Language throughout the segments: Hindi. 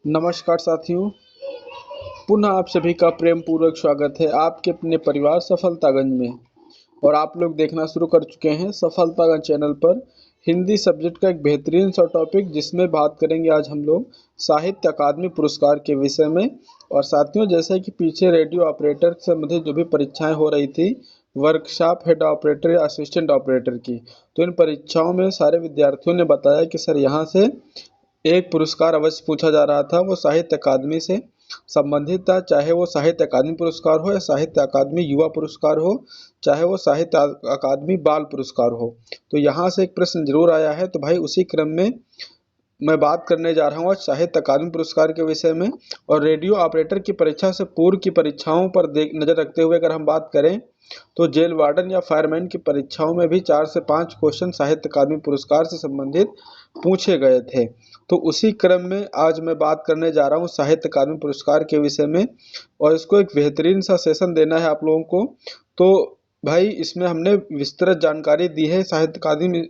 नमस्कार साथियों, पुनः आप सभी का प्रेम पूर्वक स्वागत है आपके अपने परिवार सफलतागंज में। और आप लोग देखना शुरू कर चुके हैं सफलतागंज चैनल पर हिंदी सब्जेक्ट का एक बेहतरीन सा टॉपिक, जिसमें बात करेंगे आज हम लोग साहित्य अकादमी पुरस्कार के विषय में। और साथियों, जैसे कि पीछे रेडियो ऑपरेटर से संबंधित जो भी परीक्षाएं हो रही थी, वर्कशॉप हेड ऑपरेटर या असिस्टेंट ऑपरेटर की, तो इन परीक्षाओं में सारे विद्यार्थियों ने बताया कि सर यहाँ से एक पुरस्कार अवश्य पूछा जा रहा था, वो साहित्य अकादमी से संबंधित था। चाहे वो साहित्य अकादमी पुरस्कार हो या साहित्य अकादमी युवा पुरस्कार हो, चाहे वो साहित्य अकादमी बाल पुरस्कार हो, तो यहाँ से एक प्रश्न जरूर आया है। तो भाई उसी क्रम में मैं बात करने जा रहा हूँ आज साहित्य अकादमी पुरस्कार के विषय में। और रेडियो ऑपरेटर की परीक्षा से पूर्व की परीक्षाओं पर नजर रखते हुए अगर हम बात करें, तो जेल वार्डन या फायरमैन की परीक्षाओं में भी 4 से 5 क्वेश्चन साहित्य अकादमी पुरस्कार से संबंधित पूछे गए थे। तो उसी क्रम में आज मैं बात करने जा रहा हूँ साहित्य अकादमी पुरस्कार के विषय में, और इसको एक बेहतरीन सा सेशन देना है आप लोगों को। तो भाई इसमें हमने विस्तृत जानकारी दी है साहित्य अकादमी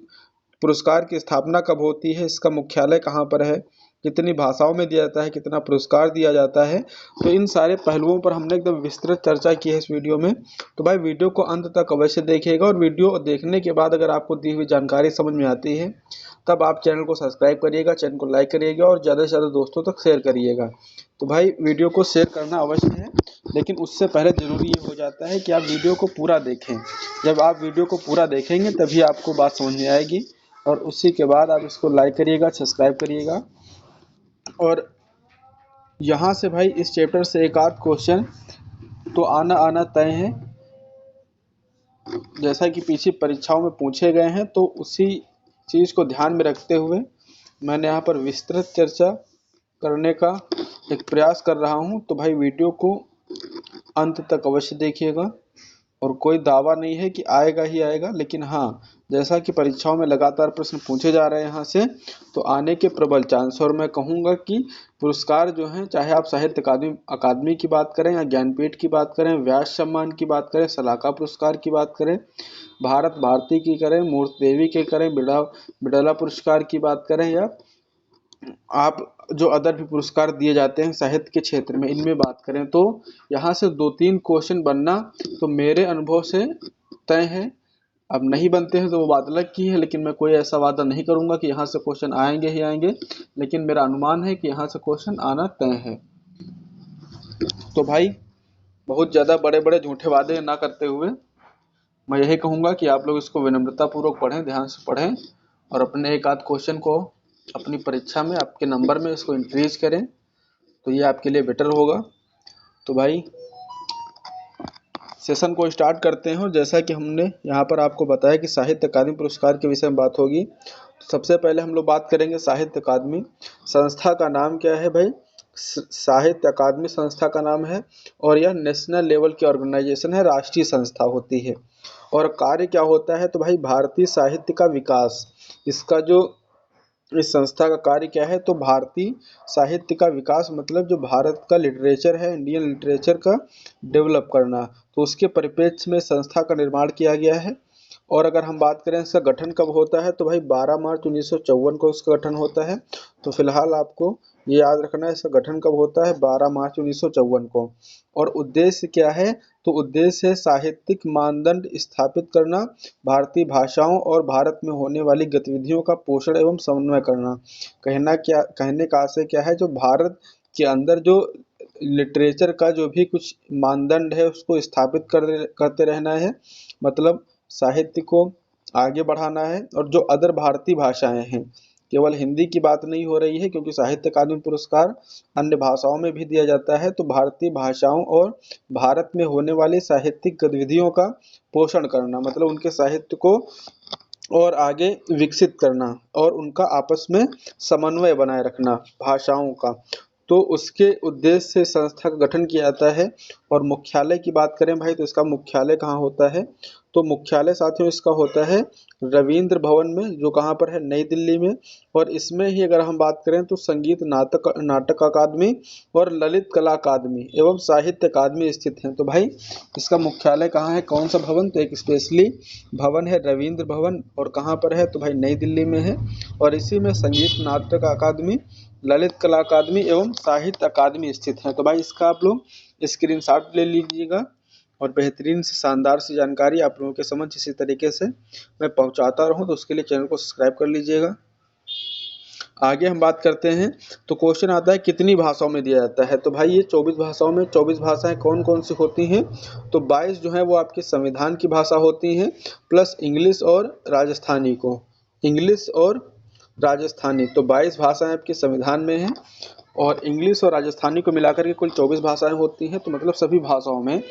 पुरस्कार की स्थापना कब होती है, इसका मुख्यालय कहाँ पर है, कितनी भाषाओं में दिया जाता है, कितना पुरस्कार दिया जाता है। तो इन सारे पहलुओं पर हमने एकदम विस्तृत चर्चा की है इस वीडियो में। तो भाई वीडियो को अंत तक अवश्य देखिएगा, और वीडियो देखने के बाद अगर आपको दी हुई जानकारी समझ में आती है, तब आप चैनल को सब्सक्राइब करिएगा, चैनल को लाइक करिएगा और ज़्यादा से ज़्यादा दोस्तों तक शेयर करिएगा। तो भाई वीडियो को शेयर करना अवश्य है, लेकिन उससे पहले ज़रूरी ये हो जाता है कि आप वीडियो को पूरा देखें। जब आप वीडियो को पूरा देखेंगे तभी आपको बात समझ में आएगी, और उसी के बाद आप इसको लाइक करिएगा, सब्सक्राइब करिएगा। और यहाँ से भाई इस चैप्टर से एक आध क्वेश्चन तो आना आना तय है, जैसा कि पीछे परीक्षाओं में पूछे गए हैं। तो उसी चीज़ को ध्यान में रखते हुए मैंने यहाँ पर विस्तृत चर्चा करने का एक प्रयास कर रहा हूँ। तो भाई वीडियो को अंत तक अवश्य देखिएगा। और कोई दावा नहीं है कि आएगा ही आएगा, लेकिन हाँ, जैसा कि परीक्षाओं में लगातार प्रश्न पूछे जा रहे हैं यहाँ से, तो आने के प्रबल चांस। और मैं कहूँगा कि पुरस्कार जो हैं, चाहे आप साहित्य अकादमी की बात करें या ज्ञानपीठ की बात करें, व्यास सम्मान की बात करें, सलाहकार पुरस्कार की बात करें, भारत भारती की करें, मूर्ति देवी की करें, बिड़ला पुरस्कार की बात करें, या आप जो अदर भी पुरस्कार दिए जाते हैं साहित्य के क्षेत्र में, इनमें बात करें, तो यहाँ से 2-3 क्वेश्चन बनना तो मेरे अनुभव से तय है। अब नहीं बनते हैं तो वो बात अलग की है, लेकिन मैं कोई ऐसा वादा नहीं करूंगा कि यहाँ से क्वेश्चन आएंगे ही आएंगे, लेकिन मेरा अनुमान है कि यहाँ से क्वेश्चन आना तय है। तो भाई बहुत ज़्यादा बड़े बड़े झूठे वादे ना करते हुए मैं यही कहूँगा कि आप लोग इसको विनम्रतापूर्वक पढ़ें, ध्यान से पढ़ें, और अपने एक आध क्वेश्चन को अपनी परीक्षा में आपके नंबर में इसको इंक्रीज करें, तो ये आपके लिए बेटर होगा। तो भाई सेशन को स्टार्ट करते हैं। और जैसा कि हमने यहाँ पर आपको बताया कि साहित्य अकादमी पुरस्कार के विषय में बात होगी, तो सबसे पहले हम लोग बात करेंगे साहित्य अकादमी संस्था का नाम क्या है। भाई साहित्य अकादमी संस्था का नाम है, और यह नेशनल लेवल की ऑर्गेनाइजेशन है, राष्ट्रीय संस्था होती है। और कार्य क्या होता है, तो भाई भारतीय साहित्य का विकास, इसका जो इस संस्था का कार्य क्या है, तो भारतीय साहित्य का विकास, मतलब जो भारत का लिटरेचर है, इंडियन लिटरेचर का डेवलप करना, तो उसके परिप्रेक्ष्य में संस्था का निर्माण किया गया है। और अगर हम बात करें इसका गठन कब होता है, तो भाई 12 मार्च 1954 को इसका गठन होता है। तो फिलहाल आपको ये याद रखना है, इसका गठन कब होता है, 12 मार्च 1954 को। और उद्देश्य क्या है, तो उद्देश्य है साहित्यिक मानदंड स्थापित करना, भारतीय भाषाओं और भारत में होने वाली गतिविधियों का पोषण एवं समन्वय करना। कहने का आशय क्या है, जो भारत के अंदर जो लिटरेचर का जो भी कुछ मानदंड है उसको स्थापित करते रहना है, मतलब साहित्य को आगे बढ़ाना है। और जो अदर भारतीय भाषाएं हैं, केवल हिंदी की बात नहीं हो रही है, क्योंकि साहित्य अकादमी पुरस्कार अन्य भाषाओं में भी दिया जाता है। तो भारतीय भाषाओं और भारत में होने वाली साहित्यिक गतिविधियों का पोषण करना, मतलब उनके साहित्य को और आगे विकसित करना, और उनका आपस में समन्वय बनाए रखना भाषाओं का। तो उसके उद्देश्य से संस्था का गठन किया जाता है। और मुख्यालय की बात करें भाई, तो इसका मुख्यालय कहाँ होता है, तो मुख्यालय साथियों इसका होता है रविंद्र भवन में, जो कहाँ पर है, नई दिल्ली में। और इसमें ही अगर हम बात करें तो संगीत नाटक नाटक अकादमी और ललित कला अकादमी एवं साहित्य अकादमी स्थित हैं। तो भाई इसका मुख्यालय कहाँ है, कौन सा भवन, तो एक स्पेशली भवन है रविंद्र भवन, और कहाँ पर है, तो भाई नई दिल्ली में है। और इसी में संगीत नाटक अकादमी, ललित कला अकादमी एवं साहित्य अकादमी स्थित है। तो भाई इसका आप लोग स्क्रीनशॉट ले लीजिएगा, और बेहतरीन से शानदार सी जानकारी आप लोगों के समझ इसी तरीके से मैं पहुंचाता रहूं, तो उसके लिए चैनल को सब्सक्राइब कर लीजिएगा। आगे हम बात करते हैं, तो क्वेश्चन आता है कितनी भाषाओं में दिया जाता है। तो भाई ये 24 भाषाओं में, 24 भाषाएं कौन कौन सी होती हैं, तो 22 जो है वो आपके संविधान की भाषा होती हैं, प्लस इंग्लिश और राजस्थानी को, इंग्लिश और राजस्थानी, तो 22 भाषाएं आपके संविधान में हैं। और इंग्लिश और राजस्थानी को मिलाकर के कुल 24 भाषाएं होती हैं। तो मतलब सभी भाषाओं में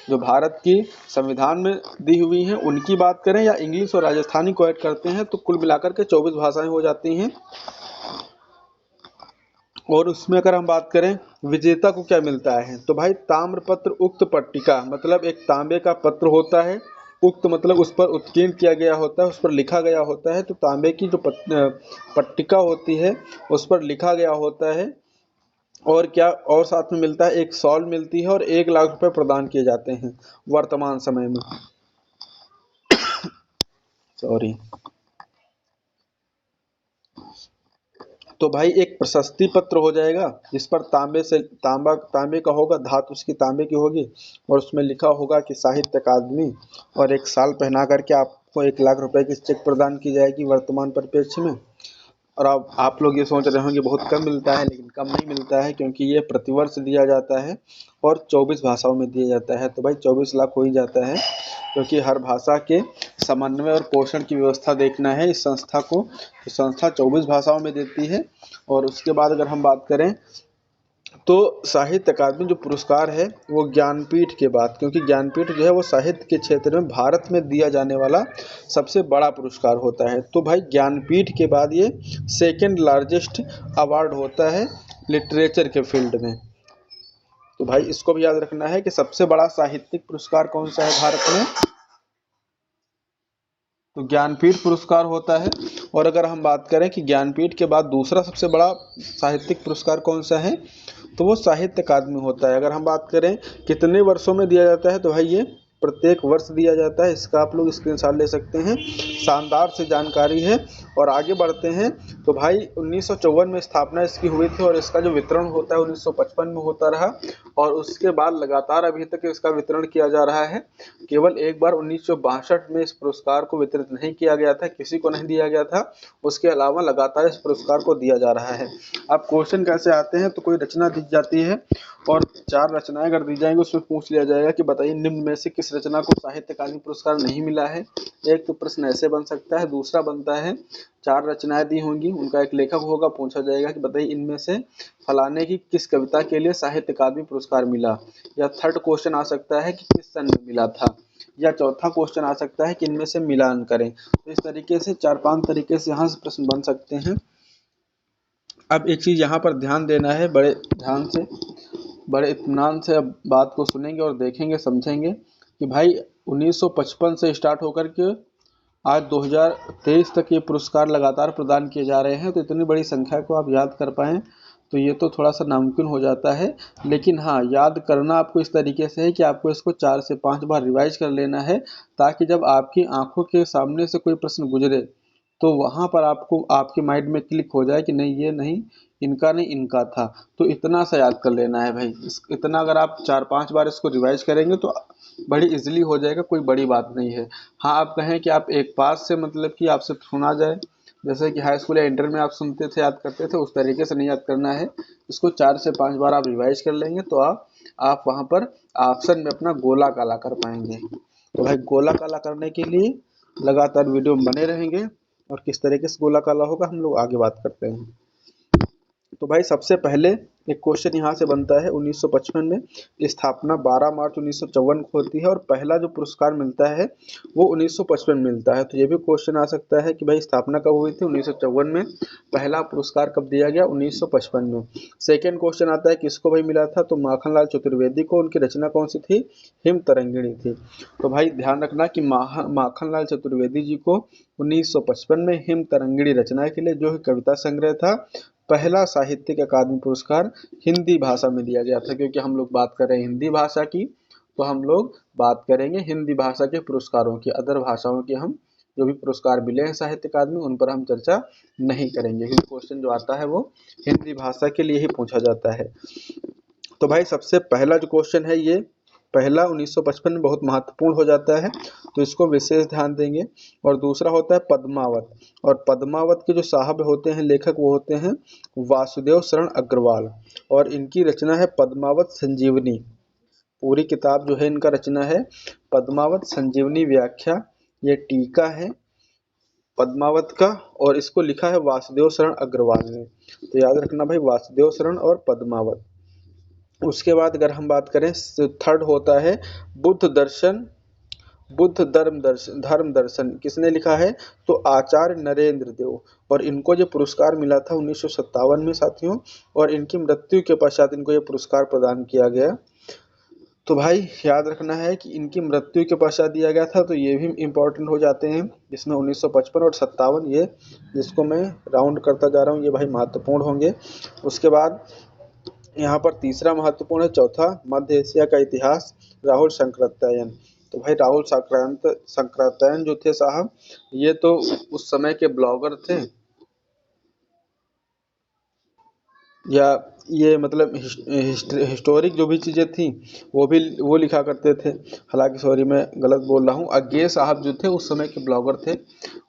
जो भारत की संविधान में दी हुई हैं उनकी बात करें, या इंग्लिश और राजस्थानी को ऐड करते हैं, तो कुल मिलाकर के 24 भाषाएं हो जाती हैं। और उसमें अगर हम बात करें विजेता को क्या मिलता है, तो भाई ताम्रपत्र उक्त पट्टिका, मतलब एक तांबे का पत्र होता है, उक्त मतलब उस पर उत्कीर्ण किया गया होता है, उस पर लिखा गया होता है। तो तांबे की जो पट्टिका होती है उस पर लिखा गया होता है। और क्या और साथ में मिलता है, एक शॉल मिलती है और 1 लाख रुपए प्रदान किए जाते हैं वर्तमान समय में। सॉरी। तो भाई एक प्रशस्ति पत्र हो जाएगा जिस पर तांबे का होगा, धातु उसकी तांबे की होगी, और उसमें लिखा होगा कि साहित्य अकादमी, और एक साल पहना करके आपको 1 लाख रुपए की चेक प्रदान की जाएगी वर्तमान परिप्रेक्ष्य में। और अब आप लोग ये सोच रहे होंगे बहुत कम मिलता है, लेकिन कम नहीं मिलता है, क्योंकि ये प्रतिवर्ष दिया जाता है और 24 भाषाओं में दिया जाता है। तो भाई 24 लाख हो ही जाता है, क्योंकि हर भाषा के समन्वय और पोषण की व्यवस्था देखना है इस संस्था को। तो संस्था 24 भाषाओं में देती है। और उसके बाद अगर हम बात करें तो साहित्य अकादमी जो पुरस्कार है वो ज्ञानपीठ के बाद, क्योंकि ज्ञानपीठ जो है वो साहित्य के क्षेत्र में भारत में दिया जाने वाला सबसे बड़ा पुरस्कार होता है। तो भाई ज्ञानपीठ के बाद ये सेकंड लार्जेस्ट अवार्ड होता है लिटरेचर के फील्ड में। तो भाई इसको भी याद रखना है कि सबसे बड़ा साहित्यिक पुरस्कार कौन सा है भारत में, तो ज्ञानपीठ पुरस्कार होता है। और अगर हम बात करें कि ज्ञानपीठ के बाद दूसरा सबसे बड़ा साहित्यिक पुरस्कार कौन सा है, तो वो साहित्य अकादमी होता है। अगर हम बात करें कितने वर्षों में दिया जाता है, तो भाई ये प्रत्येक वर्ष दिया जाता है। इसका आप लोग स्क्रीनशॉट ले सकते हैं, शानदार से जानकारी है। और आगे बढ़ते हैं, तो भाई 1954 में स्थापना इसकी हुई थी, और इसका जो वितरण होता है 1955 में होता रहा, और उसके बाद लगातार अभी तक इसका वितरण किया जा रहा है। केवल एक बार 1962 में इस पुरस्कार को वितरित नहीं किया गया था, किसी को नहीं दिया गया था। उसके अलावा लगातार इस पुरस्कार को दिया जा रहा है। अब क्वेश्चन कैसे आते हैं, तो कोई रचना दी जाती है और 4 रचनाएं अगर दी जाएंगी उसमें पूछ लिया जाएगा कि बताइए निम्न में से किस रचना को साहित्य अकादमी पुरस्कार नहीं मिला है। एक तो प्रश्न ऐसे बन सकता है, दूसरा बनता है 4 रचनाएं दी होंगी, उनका एक लेखक होगा, पूछा जाएगा कि बताइए इनमें से फलाने की किस कविता के लिए साहित्य अकादमी पुरस्कार मिला। या थर्ड क्वेश्चन आ सकता है कि किस सन में मिला था। या चौथा क्वेश्चन आ सकता है कि इनमें से मिलान करें। तो इस तरीके से 4-5 तरीके से यहाँ से प्रश्न बन सकते हैं। अब एक चीज़ यहाँ पर ध्यान देना है, बड़े ध्यान से, बड़े इत्मीनान से अब बात को सुनेंगे और देखेंगे समझेंगे कि भाई 1955 से स्टार्ट होकर के आज 2023 तक ये पुरस्कार लगातार प्रदान किए जा रहे हैं। तो इतनी बड़ी संख्या को आप याद कर पाएँ तो ये तो थोड़ा सा नामुमकिन हो जाता है। लेकिन हाँ, याद करना आपको इस तरीके से है कि आपको इसको 4 से 5 बार रिवाइज कर लेना है, ताकि जब आपकी आंखों के सामने से कोई प्रश्न गुजरे तो वहाँ पर आपको आपके माइंड में क्लिक हो जाए कि नहीं ये नहीं, इनका नहीं इनका था। तो इतना सा याद कर लेना है भाई। इतना अगर आप 4-5 बार इसको रिवाइज करेंगे तो बड़ी इजीली हो जाएगा, कोई बड़ी बात नहीं है। हाँ, आप कहें कि आप एक पास से मतलब कि आपसे सुना जाए, जैसे कि हाई स्कूल या इंटर में आप सुनते थे याद करते थे, उस तरीके से नहीं याद करना है। इसको 4 से 5 बार आप रिवाइज कर लेंगे तो आप वहाँ पर ऑप्शन में अपना गोला काला कर पाएंगे। तो भाई गोला काला करने के लिए लगातार वीडियो में बने रहेंगे, और किस तरीके से गोला काला होगा हम लोग आगे बात करते हैं। तो भाई सबसे पहले एक क्वेश्चन यहाँ से बनता है 1955 में स्थापना 12 मार्च 1954 को होती है और पहला जो पुरस्कार मिलता है वो 1955 में मिलता है। तो ये भी क्वेश्चन आ सकता है कि भाई स्थापना कब हुई थी 1954 में, पहला पुरस्कार कब दिया गया 1955 में। सेकेंड क्वेश्चन आता है किसको भाई मिला था, तो माखनलाल चतुर्वेदी को। उनकी रचना कौन सी थी, हिम तरंगिणी थी। तो भाई ध्यान रखना कि माखनलाल चतुर्वेदी जी को 1955 में हिम तरंगिणी रचना के लिए जो कविता संग्रह था, पहला साहित्यिक अकादमी पुरस्कार हिंदी भाषा में दिया गया था। क्योंकि हम लोग बात कर रहे हैं हिंदी भाषा की, तो हम लोग बात करेंगे हिंदी भाषा के पुरस्कारों की। अदर भाषाओं के हम जो भी पुरस्कार मिले हैं साहित्य अकादमी, उन पर हम चर्चा नहीं करेंगे, क्योंकि क्वेश्चन जो आता है वो हिंदी भाषा के लिए ही पूछा जाता है। तो भाई सबसे पहला जो क्वेश्चन है ये पहला 1955 में बहुत महत्वपूर्ण हो जाता है, तो इसको विशेष ध्यान देंगे। और दूसरा होता है पद्मावत, और पद्मावत के जो साहब होते हैं लेखक वो होते हैं वासुदेव शरण अग्रवाल, और इनकी रचना है पद्मावत संजीवनी। पूरी किताब जो है इनका रचना है पद्मावत संजीवनी व्याख्या, ये टीका है पद्मावत का, और इसको लिखा है वासुदेव शरण अग्रवाल ने। तो याद रखना भाई वासुदेव शरण और पद्मावत। उसके बाद अगर हम बात करें थर्ड होता है बुद्ध दर्शन, बुद्ध धर्म दर्शन किसने लिखा है, तो आचार्य नरेंद्र देव। और इनको जो पुरस्कार मिला था 1957 में साथियों, और इनकी मृत्यु के पश्चात इनको ये पुरस्कार प्रदान किया गया। तो भाई याद रखना है कि इनकी मृत्यु के पश्चात दिया गया था, तो ये भी इम्पोर्टेंट हो जाते हैं, जिसमें 1955 और 57 ये जिसको मैं राउंड करता जा रहा हूँ ये भाई महत्वपूर्ण होंगे। उसके बाद यहाँ पर तीसरा महत्वपूर्ण है चौथा, मध्य एशिया का इतिहास, राहुल शंकराचार्य। तो भाई राहुल शंकराचार्य जो थे साहब, ये तो उस समय के ब्लॉगर थे, या ये मतलब हिस्टोरिक जो भी चीज़ें थी वो लिखा करते थे। हालांकि सॉरी मैं गलत बोल रहा हूँ, अज्ञे साहब जो थे उस समय के ब्लॉगर थे,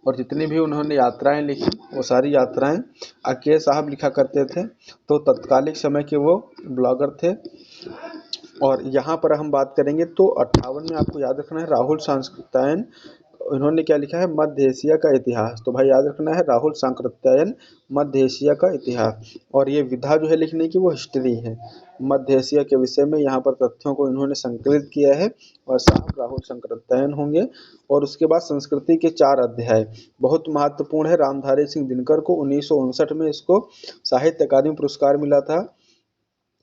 और जितनी भी उन्होंने यात्राएं लिखी वो सारी यात्राएं अज्ञे साहब लिखा करते थे। तो तत्कालिक समय के वो ब्लॉगर थे। और यहाँ पर हम बात करेंगे तो 58 में आपको याद रखना है राहुल सांकृत्यायन, इन्होंने क्या लिखा है, मध्य एशिया का इतिहास। तो भाई याद रखना है राहुल सांकृत्यायन, मध्य एशिया का इतिहास। और ये विधा जो है लिखने की वो हिस्ट्री है, मध्य एशिया के विषय में यहाँ पर तथ्यों को इन्होंने संकलित किया है, और साहब राहुल सांकृत्यायन होंगे। और उसके बाद संस्कृति के 4 अध्याय बहुत महत्वपूर्ण है, रामधारी सिंह दिनकर को 1959 में इसको साहित्य अकादमी पुरस्कार मिला था।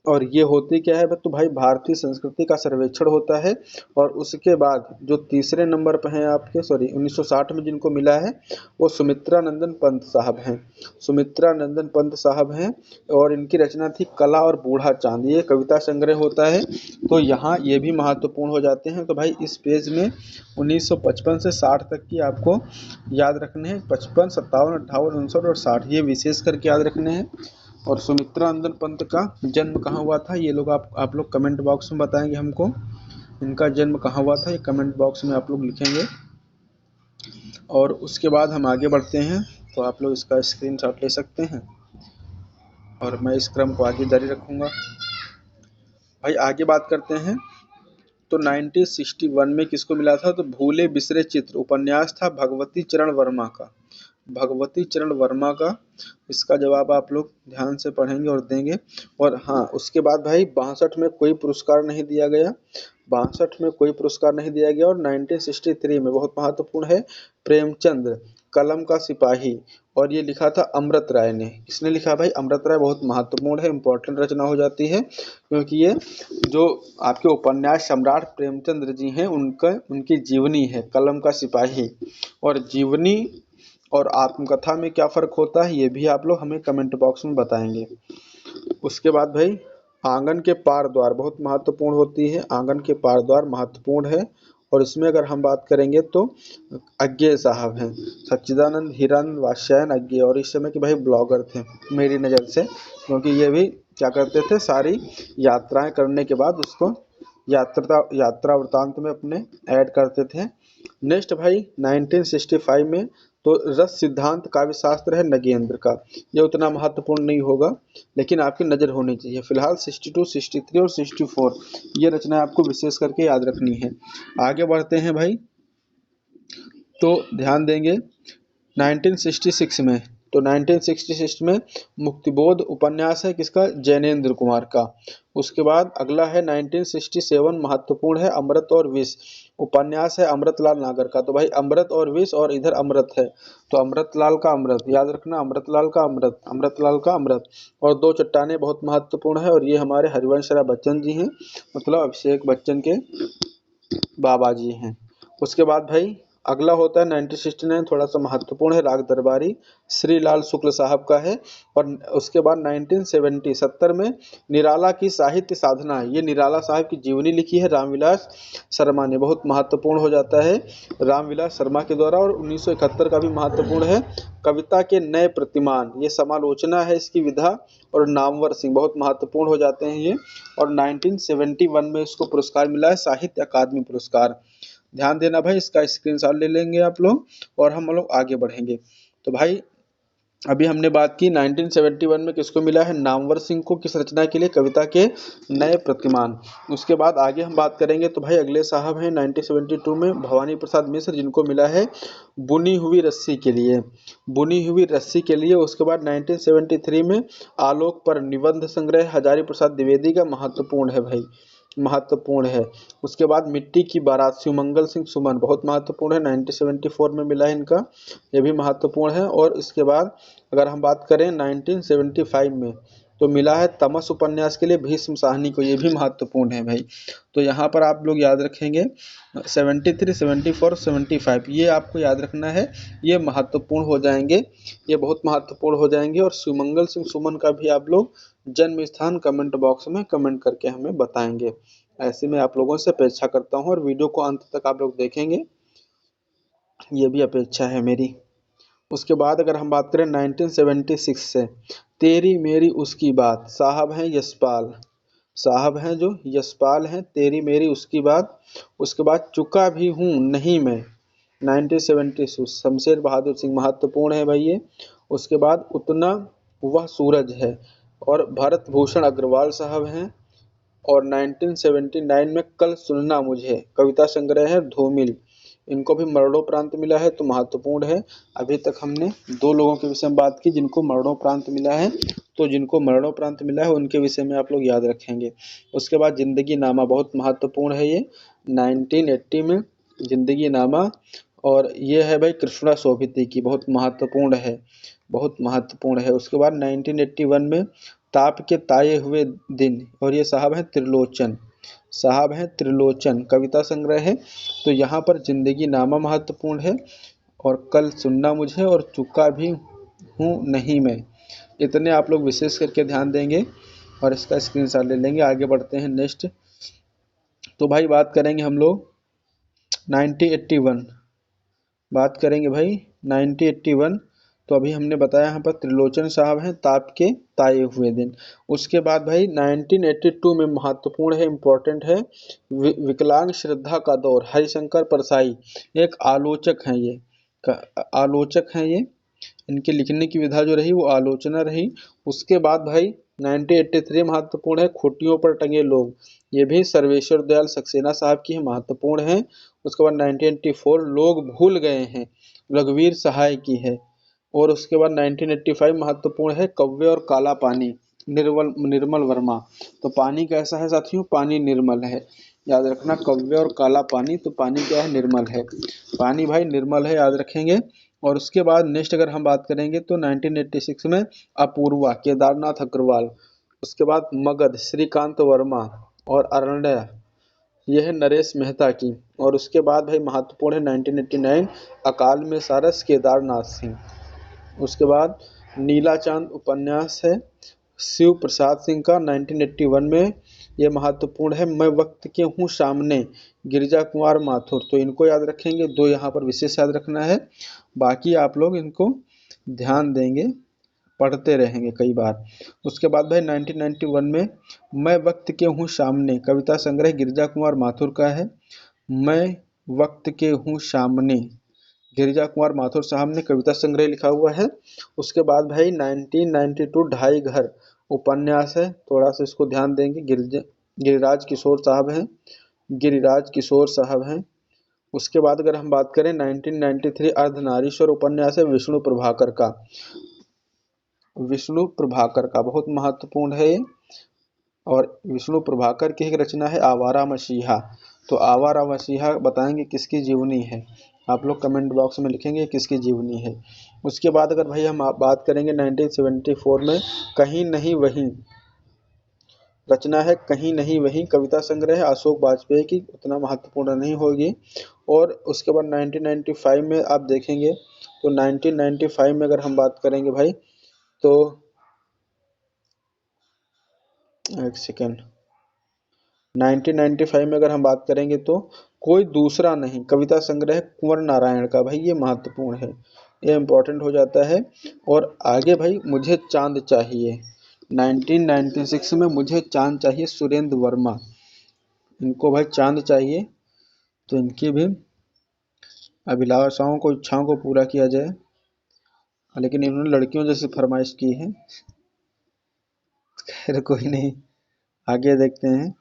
और ये होती क्या है, तो भाई भारतीय संस्कृति का सर्वेक्षण होता है। और उसके बाद जो तीसरे नंबर पर हैं आपके, सॉरी 1960 में जिनको मिला है वो सुमित्रा नंदन पंत साहब हैं, सुमित्रा नंदन पंत साहब हैं। और इनकी रचना थी कला और बूढ़ा चांद, ये कविता संग्रह होता है। तो यहाँ ये भी महत्वपूर्ण हो जाते हैं। तो भाई इस पेज में 1955 से 60 तक की आपको याद रखने हैं, 55, 57, 58, 59 और 60 ये विशेष करके याद रखने हैं। और सुमित्रा नंदन पंत का जन्म कहाँ हुआ था, ये लोग आप लोग कमेंट बॉक्स में बताएंगे हमको, इनका जन्म कहाँ हुआ था ये कमेंट बॉक्स में आप लोग लिखेंगे। और उसके बाद हम आगे बढ़ते हैं, तो आप लोग इसका स्क्रीनशॉट ले सकते हैं, और मैं इस क्रम को आगे जारी रखूँगा। भाई आगे बात करते हैं, तो 1961 में किसको मिला था, तो भूले बिसरे चित्र उपन्यास था भगवती चरण वर्मा का, भगवती चरण वर्मा का। इसका जवाब आप लोग ध्यान से पढ़ेंगे और देंगे। और हाँ उसके बाद भाई 62 में कोई पुरस्कार नहीं दिया गया, 62 में कोई पुरस्कार नहीं दिया गया। और 1963 में बहुत महत्वपूर्ण है, प्रेमचंद्र कलम का सिपाही, और ये लिखा था अमृत राय ने। किसने लिखा भाई, अमृत राय। बहुत महत्वपूर्ण है, इंपॉर्टेंट रचना हो जाती है, क्योंकि ये जो आपके उपन्यास सम्राट प्रेमचंद्र जी हैं उनकी जीवनी है कलम का सिपाही। और जीवनी और आत्मकथा में क्या फ़र्क होता है ये भी आप लोग हमें कमेंट बॉक्स में बताएंगे। उसके बाद भाई आंगन के पार द्वार बहुत महत्वपूर्ण होती है, आंगन के पार द्वार महत्वपूर्ण है। और इसमें अगर हम बात करेंगे तो अज्ञे साहब हैं, सच्चिदानंद हिरन वात्स्यायन अज्ञे, और इस समय के भाई ब्लॉगर थे मेरी नज़र से, क्योंकि ये भी क्या करते थे, सारी यात्राएं करने के बाद उसको यात्रा वृतांत में अपने ऐड करते थे। नेक्स्ट भाई 1965 में तो रस सिद्धांत काव्य शास्त्र है नगेंद्र का, ये उतना महत्वपूर्ण नहीं होगा लेकिन आपकी नज़र होनी चाहिए। फिलहाल 62, 63 और 64 ये रचना आपको विशेष करके याद रखनी है। आगे बढ़ते हैं भाई, तो ध्यान देंगे 1966 में तो 1966 में मुक्तिबोध उपन्यास है किसका, जैनेन्द्र कुमार का। उसके बाद अगला है 1967 महत्वपूर्ण है, अमृत और विष उपन्यास है अमृतलाल नागर का। तो भाई अमृत और विष और इधर अमृत है, तो अमृतलाल का अमृत याद रखना, अमृतलाल का अमृत, अमृतलाल का अमृत। और दो चट्टानें बहुत महत्वपूर्ण है, और ये हमारे हरिवंश राय बच्चन जी हैं, मतलब अभिषेक बच्चन के बाबा जी हैं। उसके बाद भाई अगला होता है 1969, थोड़ा सा महत्वपूर्ण है, राग दरबारी श्री लाल शुक्ल साहब का है। और उसके बाद 1970 में निराला की साहित्य साधना, ये निराला साहब की जीवनी लिखी है रामविलास शर्मा ने, बहुत महत्वपूर्ण हो जाता है रामविलास शर्मा के द्वारा। और 1971 का भी महत्वपूर्ण है, कविता के नए प्रतिमान, ये समालोचना है इसकी विधा, और नामवर सिंह बहुत महत्वपूर्ण हो जाते हैं ये। और 1971 में इसको पुरस्कार मिला है साहित्य अकादमी पुरस्कार। ध्यान देना भाई, इसका स्क्रीनशॉट ले लेंगे आप लोग और हम लोग आगे बढ़ेंगे। तो भाई अभी हमने बात की 1971 में किसको मिला है, नामवर सिंह को, किस रचना के लिए, कविता के नए प्रतिमान। उसके बाद आगे हम बात करेंगे। तो भाई अगले साहब हैं 1972 में भवानी प्रसाद मिश्र, जिनको मिला है बुनी हुई रस्सी के लिए, बुनी हुई रस्सी के लिए। उसके बाद 1973 में आलोक पर निबंध संग्रह हजारी प्रसाद द्विवेदी का, महत्वपूर्ण है भाई, महत्वपूर्ण है। उसके बाद मिट्टी की बारात शिवमंगल सिंह सुमन, बहुत महत्वपूर्ण है, 1974 में मिला है इनका, ये भी महत्वपूर्ण है। और इसके बाद अगर हम बात करें 1975 में, तो मिला है तमस उपन्यास के लिए भीष्म साहनी को, ये भी महत्वपूर्ण है भाई। तो यहाँ पर आप लोग याद रखेंगे 73, 74, 75, ये आपको याद रखना है, ये महत्वपूर्ण हो जाएंगे, ये बहुत महत्वपूर्ण हो जाएंगे। और शिवमंगल सिंह सुमन का भी आप लोग जन्म स्थान कमेंट बॉक्स में कमेंट करके हमें बताएंगे। ऐसे में आप लोगों से अपेक्षा करता हूँ, और वीडियो को अंत तक आप लोग देखेंगे, ये भी अपेक्षा है मेरी। उसके बाद अगर हम बात करें 1976 से, तेरी मेरी उसकी बात, साहब हैं यशपाल, साहब हैं जो यशपाल हैं, तेरी मेरी उसकी बात। उसके बाद चुका भी हूँ नहीं मैं, 1976 शमशेर बहादुर सिंह, महत्वपूर्ण है भाई ये। उसके बाद उतना वह सूरज है, और भरत भूषण अग्रवाल साहब हैं। और 1979 में कल सुनना मुझे, कविता संग्रह है धूमिल, इनको भी मरणोपरांत मिला है, तो महत्वपूर्ण है। अभी तक हमने दो लोगों के विषय में बात की जिनको मरणोपरांत मिला है, तो जिनको मरणोपरांत मिला है उनके विषय में आप लोग याद रखेंगे। उसके बाद जिंदगी नामा, बहुत महत्वपूर्ण है ये, 1980 में जिंदगी नामा। और ये है भाई कृष्णा शोभिती की, बहुत महत्वपूर्ण है, बहुत महत्वपूर्ण है। उसके बाद 1981 में ताप के ताये हुए दिन, और ये साहब हैं त्रिलोचन, साहब हैं त्रिलोचन, कविता संग्रह है। तो यहाँ पर जिंदगी नामा महत्वपूर्ण है, और कल सुनना मुझे, और चुका भी हूँ नहीं मैं, इतने आप लोग विशेष करके ध्यान देंगे और इसका स्क्रीनशॉट ले लेंगे। आगे बढ़ते हैं नेक्स्ट। तो भाई बात करेंगे हम लोग 1981, बात करेंगे भाई 1981। तो अभी हमने बताया यहाँ पर त्रिलोचन साहब हैं, ताप के ताए हुए दिन। उसके बाद भाई 1982 में महत्वपूर्ण है, इम्पोर्टेंट है, विकलांग श्रद्धा का दौर, हरिशंकर परसाई, एक आलोचक हैं ये, आलोचक हैं ये, इनके लिखने की विधा जो रही वो आलोचना रही। उसके बाद भाई 1983 महत्वपूर्ण है, खूंटियों पर टंगे लोग, ये भी सर्वेश्वर दयाल सक्सेना साहब की है, महत्वपूर्ण है। उसके बाद 1984 लोग भूल गए हैं, रघुवीर सहाय की है। और उसके बाद 1985 महत्वपूर्ण है, कव्य और काला पानी, निर्मल वर्मा। तो पानी कैसा है साथियों, पानी निर्मल है, याद रखना, कव्य और काला पानी, तो पानी क्या है, निर्मल है, पानी भाई निर्मल है, याद रखेंगे। और उसके बाद नेक्स्ट अगर हम बात करेंगे तो 1986 में अपूर्वा, केदारनाथ अग्रवाल। उसके बाद मगध, श्रीकांत वर्मा। और अरण्य, यह है नरेश मेहता की। और उसके बाद भाई महत्वपूर्ण है 1989 अकाल में सारस, केदारनाथ सिंह। उसके बाद नीला चांद उपन्यास है शिव प्रसाद सिंह का, 1981 में, ये महत्वपूर्ण है। मैं वक्त के हूँ सामने, गिरिजा कुमार माथुर, तो इनको याद रखेंगे, दो यहाँ पर विशेष याद रखना है, बाकी आप लोग इनको ध्यान देंगे, पढ़ते रहेंगे कई बार। उसके बाद भाई 1991 में मैं वक्त के हूँ सामने, कविता संग्रह गिरिजा कुमार माथुर का है, मैं वक्त के हूँ सामने, गिरिजा कुमार माथुर साहब ने कविता संग्रह लिखा हुआ है। उसके बाद भाई 1992 ढाई घर उपन्यास है, थोड़ा सा इसको ध्यान देंगे, गिरिराज किशोर साहब हैं, गिरिराज किशोर साहब हैं। उसके बाद अगर हम बात करें 1993 अर्धनारीश्वर उपन्यास है विष्णु प्रभाकर का, विष्णु प्रभाकर का, बहुत महत्वपूर्ण है ये। और विष्णु प्रभाकर की एक रचना है आवारा मसीहा। तो आवारा मसीहा बताएंगे किसकी जीवनी है, आप लोग कमेंट बॉक्स में लिखेंगे किसकी जीवनी है। उसके बाद अगर भाई हम बात करेंगे 1974 में कहीं नहीं वहीं, रचना है कहीं नहीं वहीं, कविता संग्रह है अशोक वाजपेयी की, उतना महत्वपूर्ण नहीं होगी। और उसके बाद 1995 में आप देखेंगे तो 1995 में अगर हम बात करेंगे भाई तो एक सेकेंड, 1995 में अगर हम बात करेंगे तो कोई दूसरा नहीं, कविता संग्रह कुंवर नारायण का, भाई ये महत्वपूर्ण है, ये इंपॉर्टेंट हो जाता है। और आगे भाई मुझे चांद चाहिए, 1996 में मुझे चांद चाहिए सुरेंद्र वर्मा, इनको भाई चांद चाहिए, तो इनकी भी अभिलाषाओं को इच्छाओं को पूरा किया जाए, लेकिन इन्होंने लड़कियों जैसी फरमाइश की है। खैर कोई नहीं, आगे देखते हैं।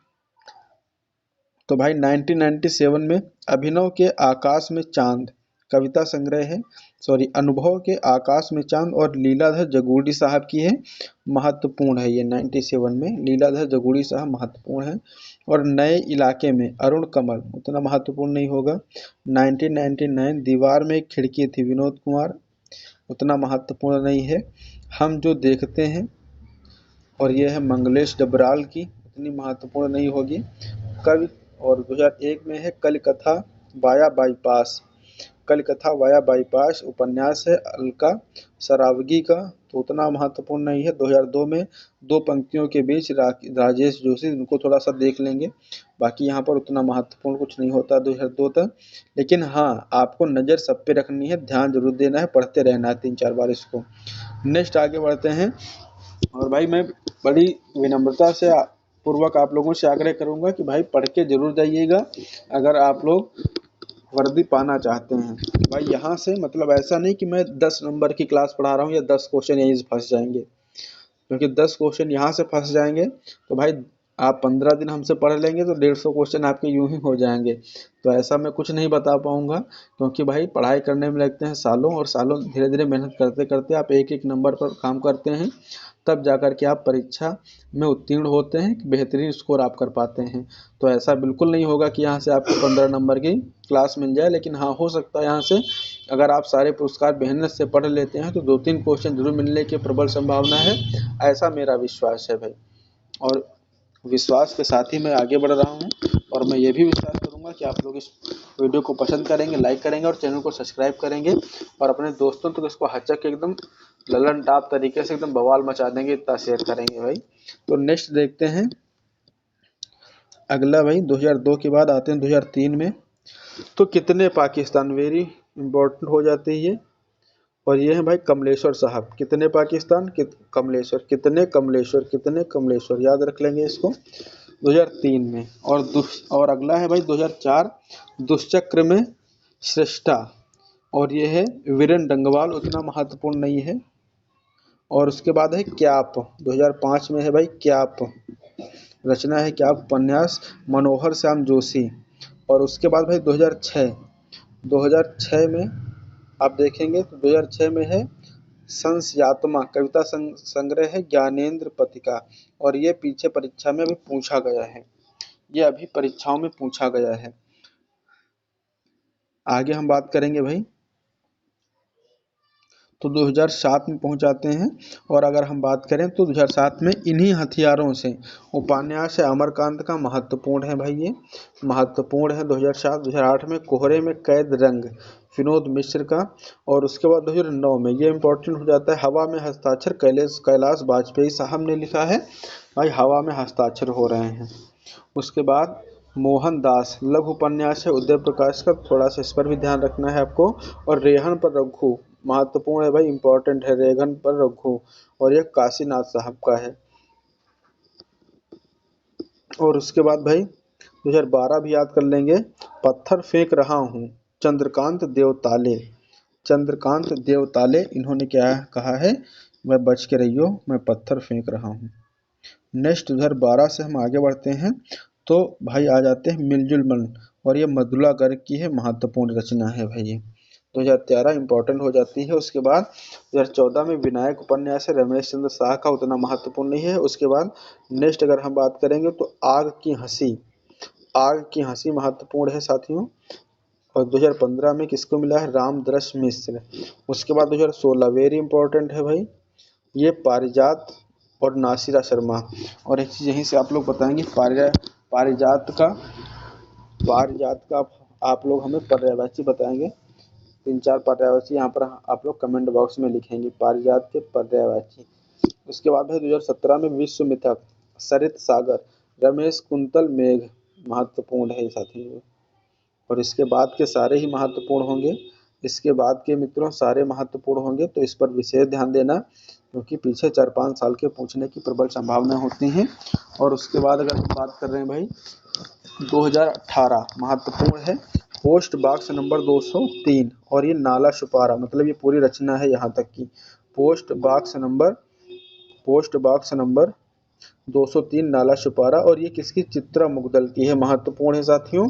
तो भाई 1997 में अभिनव के आकाश में चांद, कविता संग्रह है, सॉरी अनुभव के आकाश में चांद, और लीलाधर जगूड़ी साहब की है, महत्वपूर्ण है ये 97 में, लीलाधर जगूड़ी साहब महत्वपूर्ण है। और नए इलाके में अरुण कमल, उतना महत्वपूर्ण नहीं होगा। 1999 दीवार में एक खिड़की थी, विनोद कुमार, उतना महत्वपूर्ण नहीं है। हम जो देखते हैं, और ये है मंगलेश डबराल की, उतनी महत्वपूर्ण नहीं होगी। कवि और 2001 में है कलकथा वाया बाईपास, कलकथा वाया बाईपास उपन्यास है अलका सरावगी का, तो उतना महत्वपूर्ण नहीं है। 2002 में दो पंक्तियों के बीच राजेश जोशी, इनको थोड़ा सा देख लेंगे, बाकी यहाँ पर उतना महत्वपूर्ण कुछ नहीं होता 2002 तक। लेकिन हाँ, आपको नज़र सब पे रखनी है, ध्यान जरूर देना है, पढ़ते रहना है 3-4 बार इसको। नेक्स्ट आगे बढ़ते हैं। और भाई मैं बड़ी विनम्रता से पूर्वक आप लोगों से आग्रह करूंगा कि भाई पढ़ के जरूर जाइएगा, अगर आप लोग वर्दी पाना चाहते हैं। भाई यहाँ से मतलब ऐसा नहीं कि मैं 10 नंबर की क्लास पढ़ा रहा हूँ या 10 क्वेश्चन यहीं से फंस जाएंगे, क्योंकि 10 क्वेश्चन यहाँ से फंस जाएंगे तो भाई आप 15 दिन हमसे पढ़ लेंगे तो 150 क्वेश्चन आपके यूं ही हो जाएंगे। तो ऐसा मैं कुछ नहीं बता पाऊंगा, क्योंकि भाई पढ़ाई करने में लगते हैं सालों, और सालों धीरे धीरे मेहनत करते करते आप एक एक नंबर पर काम करते हैं, तब जाकर के आप परीक्षा में उत्तीर्ण होते हैं, बेहतरीन स्कोर आप कर पाते हैं। तो ऐसा बिल्कुल नहीं होगा कि यहाँ से आपको 15 नंबर की क्लास मिल जाए, लेकिन हाँ हो सकता है यहाँ से अगर आप सारे पुरस्कार मेहनत से पढ़ लेते हैं तो 2-3 क्वेश्चन जरूर मिलने की प्रबल संभावना है, ऐसा मेरा विश्वास है भाई। और विश्वास के साथ ही मैं आगे बढ़ रहा हूँ, और मैं ये भी विश्वास करूँगा कि आप लोग इस वीडियो को पसंद करेंगे, लाइक करेंगे, और चैनल को सब्सक्राइब करेंगे, और अपने दोस्तों तक इसको हचक एकदम ललन टाप तरीके से एकदम बवाल मचा देंगे, इतना शेयर करेंगे भाई। तो नेक्स्ट देखते हैं अगला भाई, 2002 के बाद आते हैं 2003 में। तो कितने पाकिस्तान, वेरी इंपॉर्टेंट हो जाती है ये। और ये है भाई कमलेश्वर साहब, कितने पाकिस्तान कमलेश्वर, कितने कमलेश्वर याद रख लेंगे इसको 2003 में। और अगला है भाई 2004 दुष्चक्र में श्रेष्ठा, और ये है वीरेन डंगवाल, उतना महत्वपूर्ण नहीं है। और उसके बाद है क्याप, 2005 में है भाई क्याप, रचना है क्याप उपन्यास मनोहर श्याम जोशी। और उसके बाद भाई 2006 में आप देखेंगे तो 2006 में है संस्यात्मा, कविता संग्रह है ज्ञानेंद्र पथिका, और ये पीछे परीक्षा में भी पूछा गया है, ये अभी परीक्षाओं में पूछा गया है। आगे हम बात करेंगे भाई तो 2007 में पहुंच जाते हैं। और अगर हम बात करें तो 2007 में इन्हीं हथियारों से उपन्यास है अमरकांत का, महत्वपूर्ण है भाई ये, महत्वपूर्ण है 2007। 2008 में कोहरे में कैद रंग, विनोद मिश्र का। और उसके बाद 2009 में ये इंपॉर्टेंट हो जाता है हवा में हस्ताक्षर, कैलाश वाजपेयी साहब ने लिखा है, भाई हवा में हस्ताक्षर हो रहे हैं। उसके बाद मोहनदास लघु उपन्यास है उदय प्रकाश का, थोड़ा सा इस पर भी ध्यान रखना है आपको। और रेहन पर रघु, महत्वपूर्ण है भाई, इंपॉर्टेंट है रेहन पर रघु, और ये काशीनाथ साहब का है। और उसके बाद भाई 2012 भी याद कर लेंगे, पत्थर फेंक रहा हूँ चंद्रकांत देवताले, चंद्रकांत देवताले इन्होंने क्या कहा है, मैं बच के रहियो मैं पत्थर फेंक रहा हूँ। नेक्स्ट 2012 से हम आगे बढ़ते हैं। तो भाई आ जाते हैं मिलजुल मन, और ये मृदुला गर्ग की है, महत्वपूर्ण रचना है भाई ये। 2013 इंपॉर्टेंट हो जाती है। उसके बाद 2014 में विनायक उपन्यास है रमेश चंद्र शाह का, उतना महत्वपूर्ण नहीं है। उसके बाद नेक्स्ट अगर हम बात करेंगे तो आग की हंसी, आग की हंसी महत्वपूर्ण है साथियों। और 2015 में किसको मिला है, रामदरस मिश्र। उसके बाद 2016 वेरी इंपॉर्टेंट है भाई, ये पारिजात और नासिरा शर्मा। और एक चीज़ यहीं से आप लोग बताएंगे, पारिजात का आप लोग हमें पर्यायवाची बताएंगे। 3-4 पर्यायवाची यहाँ पर आप लोग कमेंट बॉक्स में लिखेंगे, पारिजात के पर्यायवाची। उसके बाद है 2017 में विश्व मिथक सरित सागर रमेश कुंतल मेघ, महत्वपूर्ण है साथी। और इसके बाद के सारे ही महत्वपूर्ण होंगे, इसके बाद के मित्रों सारे महत्वपूर्ण होंगे, तो इस पर विशेष ध्यान देना, क्योंकि पीछे 4-5 साल के पूछने की प्रबल संभावना होती हैं। और उसके बाद अगर हम बात कर रहे हैं भाई 2018 महत्वपूर्ण है, पोस्ट बॉक्स नंबर 203, और ये नाला सुपारा, मतलब ये पूरी रचना है यहाँ तक की। पोस्ट बॉक्स नंबर 203 नाला सुपारा, और ये किसकी, चित्रा मुग्दल की है, महत्वपूर्ण है साथियों।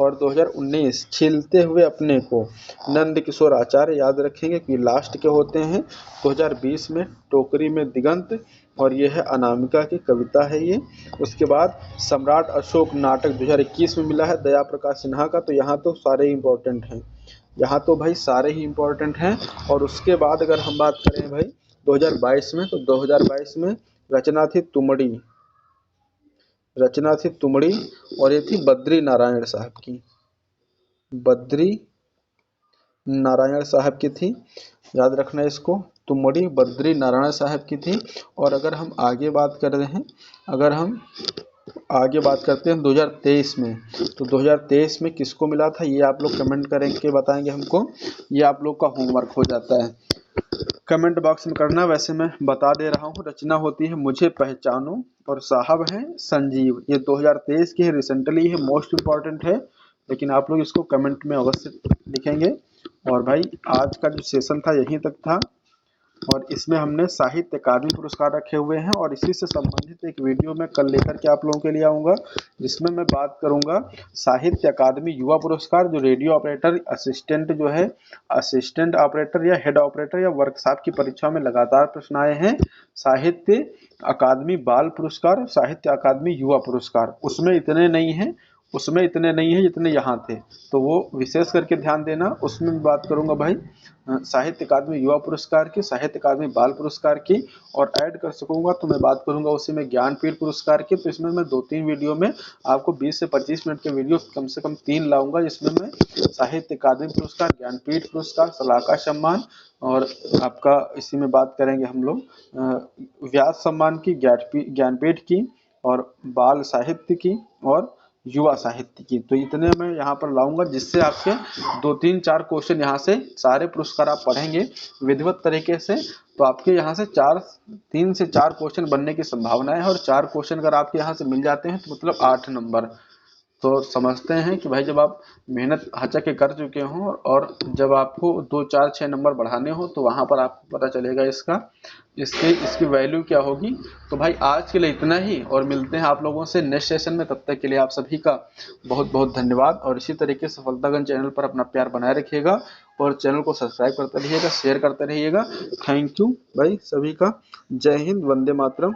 और 2019 खिलते हुए अपने को नंद किशोर आचार्य, याद रखेंगे कि लास्ट के होते हैं। 2020 में टोकरी में दिगंत, और ये है अनामिका की कविता है ये। उसके बाद सम्राट अशोक नाटक 2021 में मिला है दया प्रकाश सिन्हा का। तो यहाँ तो सारे ही इंपॉर्टेंट हैं, यहाँ तो भाई सारे ही इंपॉर्टेंट हैं। और उसके बाद अगर हम बात करें भाई 2022 में, तो 2022 में रचना थी तुमड़ी, और ये थी बद्री नारायण साहब की, बद्री नारायण साहब की थी, याद रखना इसको, तुमड़ी बद्री नारायण साहब की थी। और अगर हम आगे बात कर रहे हैं, अगर हम आगे बात करते हैं 2023 में, तो 2023 में किसको मिला था, ये आप लोग कमेंट करेंगे बताएंगे हमको, ये आप लोग का होमवर्क हो जाता है, कमेंट बॉक्स में करना। वैसे मैं बता दे रहा हूँ, रचना होती है मुझे पहचानो, और साहब हैं संजीव। ये 2023 की है, रिसेंटली है, मोस्ट इम्पॉर्टेंट है, लेकिन आप लोग इसको कमेंट में अवश्य लिखेंगे। और भाई आज का जो सेशन था यहीं तक था, और इसमें हमने साहित्य अकादमी पुरस्कार रखे हुए हैं, और इसी से संबंधित एक वीडियो मैं कल लेकर के आप लोगों के लिए आऊँगा, जिसमें मैं बात करूँगा साहित्य अकादमी युवा पुरस्कार, जो रेडियो ऑपरेटर असिस्टेंट जो है, असिस्टेंट ऑपरेटर या हेड ऑपरेटर या वर्कशॉप की परीक्षा में लगातार प्रश्न आए हैं। साहित्य अकादमी बाल पुरस्कार, साहित्य अकादमी युवा पुरस्कार, उसमें इतने नहीं है जितने यहाँ थे, तो वो विशेष करके ध्यान देना। उसमें मैं बात करूंगा भाई साहित्य अकादमी युवा पुरस्कार की, साहित्य अकादमी बाल पुरस्कार की, और ऐड कर सकूंगा तो मैं बात करूंगा उसी में ज्ञानपीठ पुरस्कार की। तो इसमें मैं 2-3 वीडियो में आपको 20 से 25 मिनट के वीडियो कम से कम 3 लाऊंगा, जिसमें मैं साहित्य अकादमी पुरस्कार, ज्ञानपीठ पुरस्कार, सलाहकार सम्मान, और आपका इसी में बात करेंगे हम लोग व्यास सम्मान की, ज्ञानपीठ की, और बाल साहित्य की, और युवा साहित्य की। तो इतने मैं यहाँ पर लाऊंगा, जिससे आपके 2-3-4 क्वेश्चन यहाँ से सारे पुरस्कार आप पढ़ेंगे विधिवत तरीके से, तो आपके यहाँ से 3 से 4 क्वेश्चन बनने की संभावना है। और 4 क्वेश्चन अगर आपके यहाँ से मिल जाते हैं तो मतलब 8 नंबर। तो समझते हैं कि भाई जब आप मेहनत हचक के कर चुके हों, और जब आपको 2-4-6 नंबर बढ़ाने हो, तो वहाँ पर आपको पता चलेगा इसकी वैल्यू क्या होगी। तो भाई आज के लिए इतना ही, और मिलते हैं आप लोगों से नेक्स्ट सेशन में। तब तक के लिए आप सभी का बहुत बहुत धन्यवाद, और इसी तरीके से सफलतागंज चैनल पर अपना प्यार बनाए रखिएगा, और चैनल को सब्सक्राइब करते रहिएगा, शेयर करते रहिएगा। थैंक यू भाई सभी का। जय हिंद, वंदे मातरम।